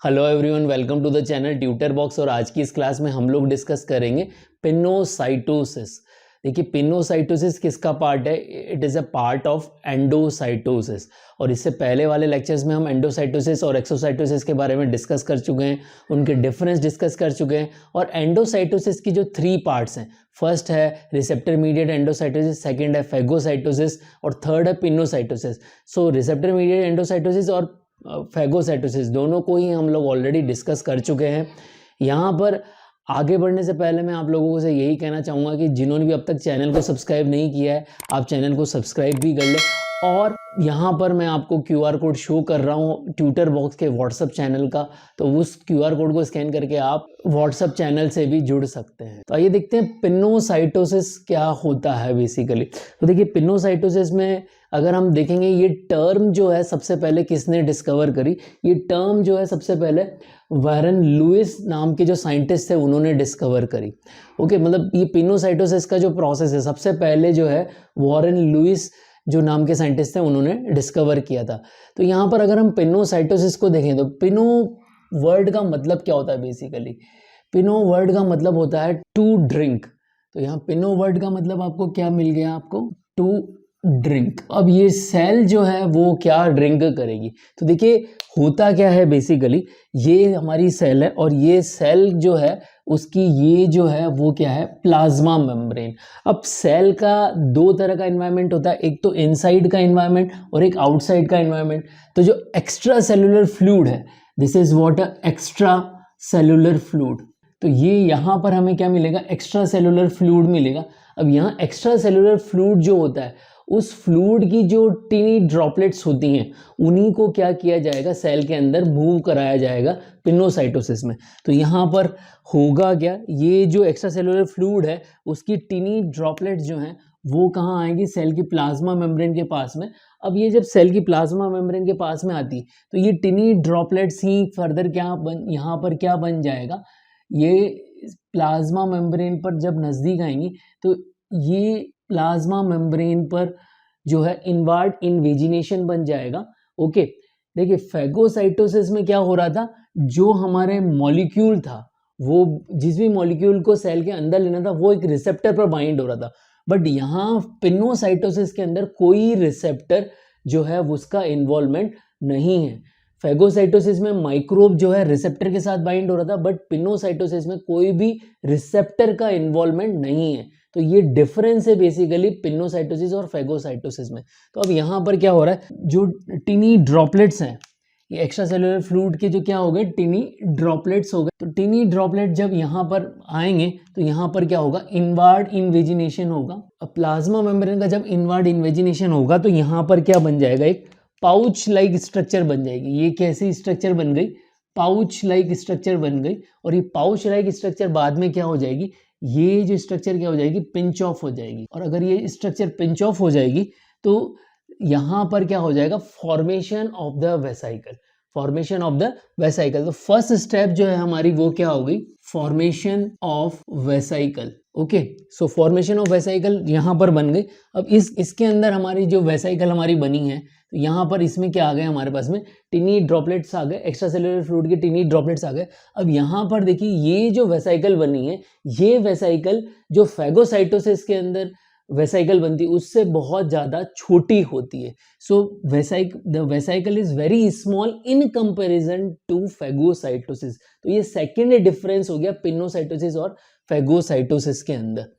Hello everyone, welcome to the channel Tutor Box. और आज की इस क्लास में हम लोग डिस्कस करेंगे पिनोसाइटोसिस। देखिए, पिनोसाइटोसिस किसका पार्ट है? It is a part of endocytosis. और इससे पहले वाले लेक्चर्स में हम एंडोसाइटोसिस और एक्सोसाइटोसिस के बारे में डिस्कस कर चुके हैं, उनके डिफरेंस डिस्कस कर चुके हैं। और एंडोसाइटोसिस की जो 3 पार्ट्स हैं, फर्स्ट है रिसेप्टर मीडिएट एंडोसाइटोसिस, सेकंड है फेगोसाइटोसिस और थर्ड है पिनोसाइटोसिस। सो रिसेप्टर मीडिएट एंडोसाइटोसिस और फेगोसाइटोसिस दोनों को ही हम लोग ऑलरेडी डिस्कस कर चुके हैं। यहाँ पर आगे बढ़ने से पहले मैं आप लोगों से यही कहना चाहूँगा कि जिन्होंने भी अब तक चैनल को सब्सक्राइब नहीं किया है, आप चैनल को सब्सक्राइब भी कर लें। और यहाँ पर मैं आपको QR कोड शो कर रहा हूँ ट्यूटर बॉक्स के व्हाट्सअप चैनल का, तो उस QR कोड को स्कैन करके आप व्हाट्सअप चैनल से भी जुड़ सकते हैं। तो आइए देखते हैं पिनोसाइटोसिस क्या होता है बेसिकली। तो देखिए, पिनोसाइटोसिस में अगर हम देखेंगे, ये टर्म जो है सबसे पहले किसने डिस्कवर करी? ये टर्म जो है सबसे पहले वारन लुइस नाम के जो साइंटिस्ट थे उन्होंने डिस्कवर करी। ओके, मतलब ये पिनोसाइटोसिस का जो प्रोसेस है सबसे पहले जो है वारन लुइस जो नाम के साइंटिस्ट थे उन्होंने डिस्कवर किया था। तो यहाँ पर अगर हम पिनोसाइटोसिस को देखें तो पिनो वर्ड का मतलब क्या होता है बेसिकली? पिनो वर्ड का मतलब होता है टू ड्रिंक। तो यहाँ पिनो वर्ड का मतलब आपको क्या मिल गया? आपको टू ड्रिंक। अब ये सेल जो है वो क्या ड्रिंक करेगी? तो देखिए, होता क्या है बेसिकली, ये हमारी सेल है और ये सेल जो है उसकी ये जो है वो क्या है? Plasma membrane. अब सेल का 2 तरह का एनवायरनमेंट होता है, एक तो इनसाइड का एनवायरनमेंट और एक आउटसाइड का एनवायरनमेंट। तो जो एक्स्ट्रा सेलुलर फ्लूइड है, this is what a extra cellular fluid. तो ये यहाँ पर हमें क्या मिलेगा? एक्स्ट्रा सेलुलर फ्लूइड मिलेगा। अब यहाँ एक्स्ट्रा सेलुलर फ्लूइड जो होता है, उस फ्लूइड की जो टीनी ड्रॉपलेट्स होती हैं उन्हीं को क्या किया जाएगा? सेल के अंदर मूव कराया जाएगा पिनोसाइटोसिस में। तो यहाँ पर होगा क्या? ये जो एक्स्ट्रा सेलुलर फ्लूइड है उसकी टीनी ड्रॉपलेट्स जो हैं वो कहाँ आएंगी? सेल की प्लाज्मा मेम्ब्रेन के पास में। अब ये जब सेल की प्लाज्मा मेम्ब्रेन के पास में आती तो ये टीनी ड्रॉपलेट्स ही फर्दर यहाँ पर क्या बन जाएगा? ये प्लाज्मा मेम्ब्रेन पर जब नज़दीक आएंगी तो ये प्लाज्मा मेम्ब्रेन पर जो है इनवर्ड इन्वेजिनेशन बन जाएगा। ओके, देखिए फेगोसाइटोसिस में क्या हो रहा था? जो हमारे मॉलिक्यूल था, वो जिस भी मॉलिक्यूल को सेल के अंदर लेना था वो एक रिसेप्टर पर बाइंड हो रहा था। बट यहाँ पिनोसाइटोसिस के अंदर कोई रिसेप्टर जो है उसका इन्वॉल्वमेंट नहीं है। फेगोसाइटोसिस में माइक्रोब जो है रिसेप्टर के साथ बाइंड हो रहा था, बट पिनोसाइटोसिस में कोई भी रिसेप्टर का इन्वॉल्वमेंट नहीं है। तो ये डिफरेंस है बेसिकली पिनोसाइटोसिस और फेगोसाइटोसिस में। तो अब यहाँ पर क्या हो रहा है? जो टिनी ड्रॉपलेट्स हैं, ये एक्स्ट्रा सेलुलर फ्लूइड के जो क्या हो गए? टिनी ड्रॉपलेट्स हो गए। तो टिनी ड्रॉपलेट जब यहाँ पर आएंगे तो यहाँ पर क्या होगा? इनवर्ड इन्वेजिनेशन होगा। अब प्लाज्मा मेम्ब्रेन का जब इनवर्ड इन्वेजिनेशन होगा तो यहाँ पर क्या बन जाएगा? एक पाउच लाइक स्ट्रक्चर बन जाएगी। ये कैसी स्ट्रक्चर बन गई? पाउच लाइक स्ट्रक्चर बन गई। और ये पाउच लाइक स्ट्रक्चर बाद में क्या हो जाएगी? ये जो स्ट्रक्चर क्या हो जाएगी? पिंच ऑफ हो जाएगी। और अगर ये स्ट्रक्चर पिंच ऑफ हो जाएगी तो यहाँ पर क्या हो जाएगा? Formation of the vesicle. Formation of the vesicle. तो फर्स्ट स्टेप जो है हमारी वो क्या हो गई? Formation of vesicle. Okay, so formation of vesicle यहाँ पर बन गई। अब इसके अंदर हमारी जो वेसाइकल हमारी बनी है, तो यहाँ पर इसमें क्या आ गए? हमारे पास में टिनी ड्रॉपलेट्स आ गए, एक्स्ट्रा सेलुलर फ्लूइड के टिनी ड्रॉपलेट्स आ गए। अब यहाँ पर देखिए, ये जो वेसाइकल बनी है, ये वेसाइकल जो फेगोसाइटोसिस के अंदर वेसाइकल बनती है उससे बहुत ज़्यादा छोटी होती है। So the vesicle is very small in comparison to phagocytosis. तो ये सेकेंड डिफरेंस हो गया पिनोसाइटोसिस और फेगोसाइटोसिस के अंदर।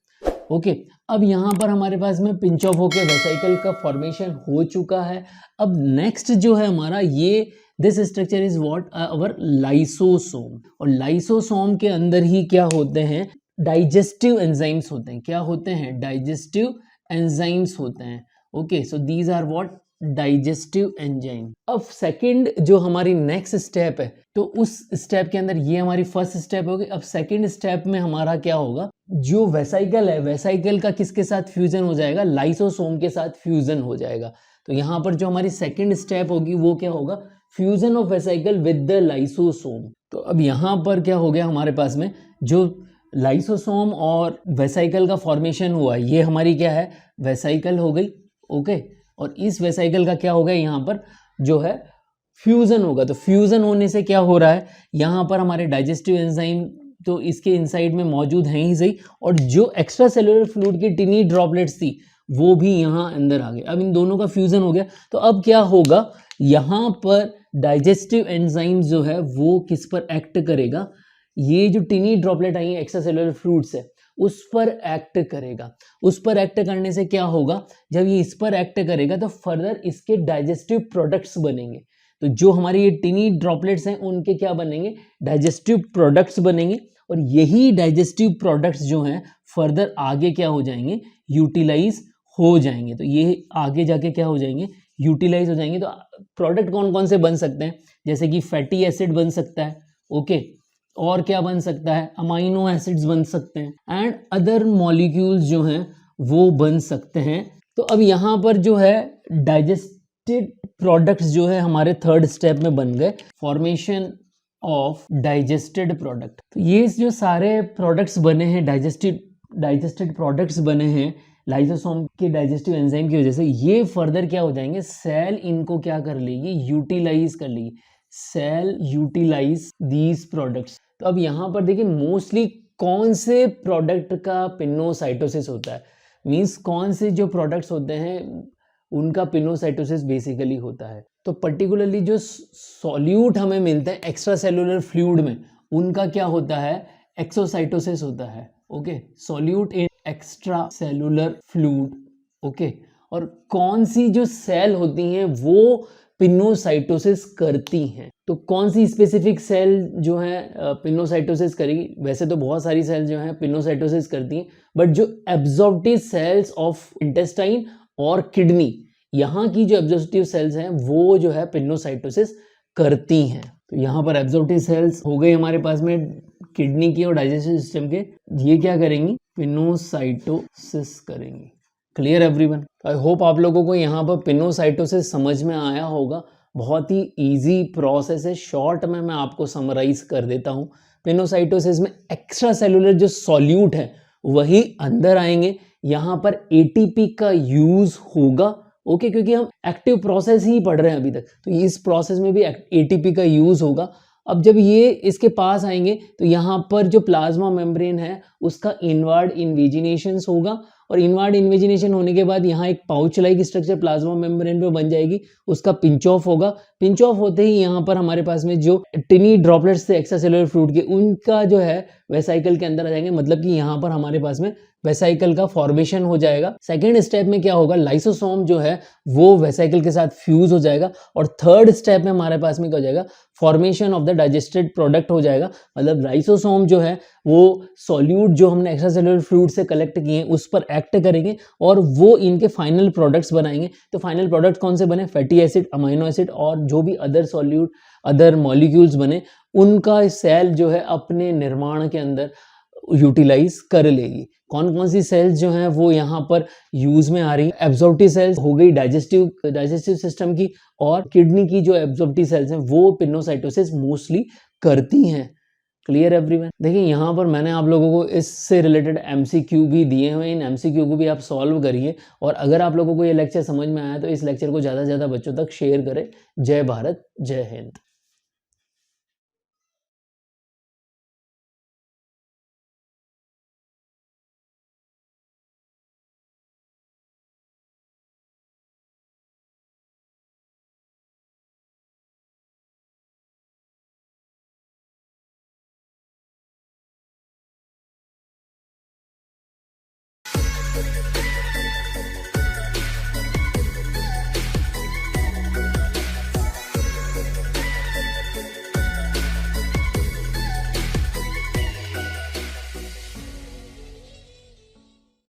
ओके, अब यहाँ पर हमारे पास में पिंच ऑफ होकर वेसाइकल का फॉर्मेशन हो चुका है। अब नेक्स्ट जो है हमारा ये this structure is what? Our lysosome. और लाइसोसोम के अंदर ही क्या होते हैं? डाइजेस्टिव एंजाइम्स होते हैं। क्या होते हैं? डाइजेस्टिव एंजाइम्स होते हैं। Okay, so these are what? Digestive enzyme. अब सेकंड जो हमारी नेक्स्ट स्टेप है, तो उस स्टेप के अंदर ये हमारी फर्स्ट स्टेप होगी। अब सेकंड स्टेप में हमारा क्या होगा? जो वेसाइकल है, वेसाइकल का किसके साथ फ्यूजन हो जाएगा? लाइसोसोम के साथ फ्यूजन हो जाएगा। तो यहाँ पर जो हमारी सेकंड स्टेप होगी वो क्या होगा? Fusion of vesicle with the lysosome. तो अब यहाँ पर क्या हो गया हमारे पास में? जो लाइसोसोम और वेसाइकल का फॉर्मेशन हुआ, ये हमारी क्या है? वेसाइकल हो गई। ओके, और इस वेसाइकल का क्या हो गया? यहाँ पर जो है फ्यूजन होगा। तो फ्यूजन होने से क्या हो रहा है, यहाँ पर हमारे डाइजेस्टिव एंजाइम तो इसके इनसाइड में मौजूद हैं ही सही, और जो एक्स्ट्रा सेलुलर फ्लूइड की टिनी ड्रॉपलेट्स थी वो भी यहाँ अंदर आ गए। अब इन दोनों का फ्यूजन हो गया, तो अब क्या होगा, यहाँ पर डाइजेस्टिव एंजाइम जो है वो किस पर एक्ट करेगा, ये जो टिनी ड्रॉपलेट आई है एक्स्ट्रा सेलुलर फ्लूइड से उस पर एक्ट करेगा। उस पर एक्ट करने से क्या होगा, जब ये इस पर एक्ट करेगा तो फर्दर इसके डाइजेस्टिव प्रोडक्ट्स बनेंगे। तो जो हमारी ये टिनी ड्रॉपलेट्स हैं उनके क्या बनेंगे, डाइजेस्टिव प्रोडक्ट्स बनेंगे, और यही डाइजेस्टिव प्रोडक्ट्स जो हैं फर्दर आगे क्या हो जाएंगे, यूटिलाइज हो जाएंगे। तो ये आगे जाके क्या हो जाएंगे, यूटिलाइज हो जाएंगे। तो प्रोडक्ट कौन कौन से बन सकते हैं, जैसे कि फैटी एसिड बन सकता है, ओके, और क्या बन सकता है, अमाइनो एसिड्स बन सकते हैं, एंड अदर मॉलिक्यूल्स जो हैं वो बन सकते हैं। तो अब यहाँ पर जो है डाइजेस्टेड प्रोडक्ट्स जो है हमारे थर्ड स्टेप में बन गए, फॉर्मेशन ऑफ डाइजेस्टेड प्रोडक्ट। तो ये जो सारे प्रोडक्ट्स बने हैं, डाइजेस्टेड प्रोडक्ट्स बने हैं लाइसोसोम के डाइजेस्टिव एंजाइम की वजह से, ये फर्दर क्या हो जाएंगे, सेल इनको क्या कर लेगी, यूटिलाइज कर लेगी। Cell utilise these products. तो अब यहाँ पर देखिए मोस्टली कौन से प्रोडक्ट का पिनोसाइटोसिस होता है, मींस कौन से जो प्रोडक्ट्स होते हैं उनका पिनोसाइटोसिस बेसिकली होता है। तो पर्टिकुलरली जो सॉल्यूट हमें मिलते हैं एक्स्ट्रा सेलुलर फ्लूइड में, उनका क्या होता है, एक्सोसाइटोसिस होता है। Okay, solute in extra cellular fluid. Okay, और कौन सी जो सेल होती हैं वो पिनोसाइटोसिस करती हैं, तो कौन सी स्पेसिफिक सेल जो है पिनोसाइटोसिस करेगी, वैसे तो बहुत सारी सेल जो है पिनोसाइटोसिस करती हैं, बट जो एब्जॉर्प्टिव सेल्स ऑफ इंटेस्टाइन और किडनी, यहाँ की जो एब्जॉर्प्टिव सेल्स हैं वो जो है पिनोसाइटोसिस करती हैं। तो यहाँ पर एब्जॉर्प्टिव सेल्स हो गई हमारे पास में किडनी की और डाइजेस्टिव सिस्टम के, ये क्या करेंगी, पिनोसाइटोसिस करेंगी। Clear everyone? आई होप आप लोगों को यहाँ पर पिनोसाइटोसिस समझ में आया होगा। बहुत ही इजी प्रोसेस है, शॉर्ट में मैं आपको समराइज कर देता हूँ। पिनोसाइटोसिस में एक्स्ट्रा सेलुलर जो सॉल्यूट है वही अंदर आएंगे, यहाँ पर एटीपी का यूज होगा। ओके, क्योंकि हम एक्टिव प्रोसेस ही पढ़ रहे हैं अभी तक, तो इस प्रोसेस में भी एटीपी का यूज होगा। अब जब ये इसके पास आएंगे तो यहाँ पर जो प्लाज्मा मेम्ब्रेन है उसका इनवर्ड इन्वेजिनेशन होगा, और इनवर्ड इन्वेजिनेशन होने के बाद यहाँ एक pouch like structure plasma membrane पे बन जाएगी, उसका पिंच ऑफ होगा। पिंच ऑफ होते ही यहाँ पर हमारे पास में जो टिनी ड्रॉपलेट्स थे एक्स्ट्रा सेलुलर फ्लूइड के, उनका जो है वेसाइकल के अंदर आ जाएंगे, मतलब कि यहाँ पर हमारे पास में वेसाइकल का फॉर्मेशन हो जाएगा। सेकेंड स्टेप में क्या होगा, लाइसोसोम जो है वो वेसाइकल के साथ फ्यूज हो जाएगा, और थर्ड स्टेप में हमारे पास में क्या हो जाएगा, formation of the digested product हो जाएगा। मतलब लाइसोसोम जो है वो सॉल्यूट जो हमने एक्स्ट्रा सेलुलर फ्लूइड से कलेक्ट किए हैं उस पर एक्ट करेंगे, और वो इनके फाइनल प्रोडक्ट्स बनाएंगे। तो फाइनल प्रोडक्ट कौन से बने, फैटी एसिड, अमाइनो एसिड, और जो भी अदर सॉल्यूट अदर मॉलिक्यूल्स बने उनका सेल जो है अपने निर्माण के अंदर यूटिलाइज कर लेगी। कौन कौन सी सेल्स जो हैं वो यहाँ पर यूज में आ रही है, एब्जॉर्प्टिव सेल्स हो गई डाइजेस्टिव सिस्टम की, और किडनी की जो एब्जॉर्प्टिव सेल्स हैं वो पिनोसाइटोसिस मोस्टली करती हैं। Clear everyone? देखिए यहाँ पर मैंने आप लोगों को इससे रिलेटेड एमसीक्यू भी दिए हुए, इन एमसीक्यू को भी आप सॉल्व करिए, और अगर आप लोगों को ये लेक्चर समझ में आया तो इस लेक्चर को ज़्यादा से ज़्यादा बच्चों तक शेयर करें। जय भारत, जय हिंद।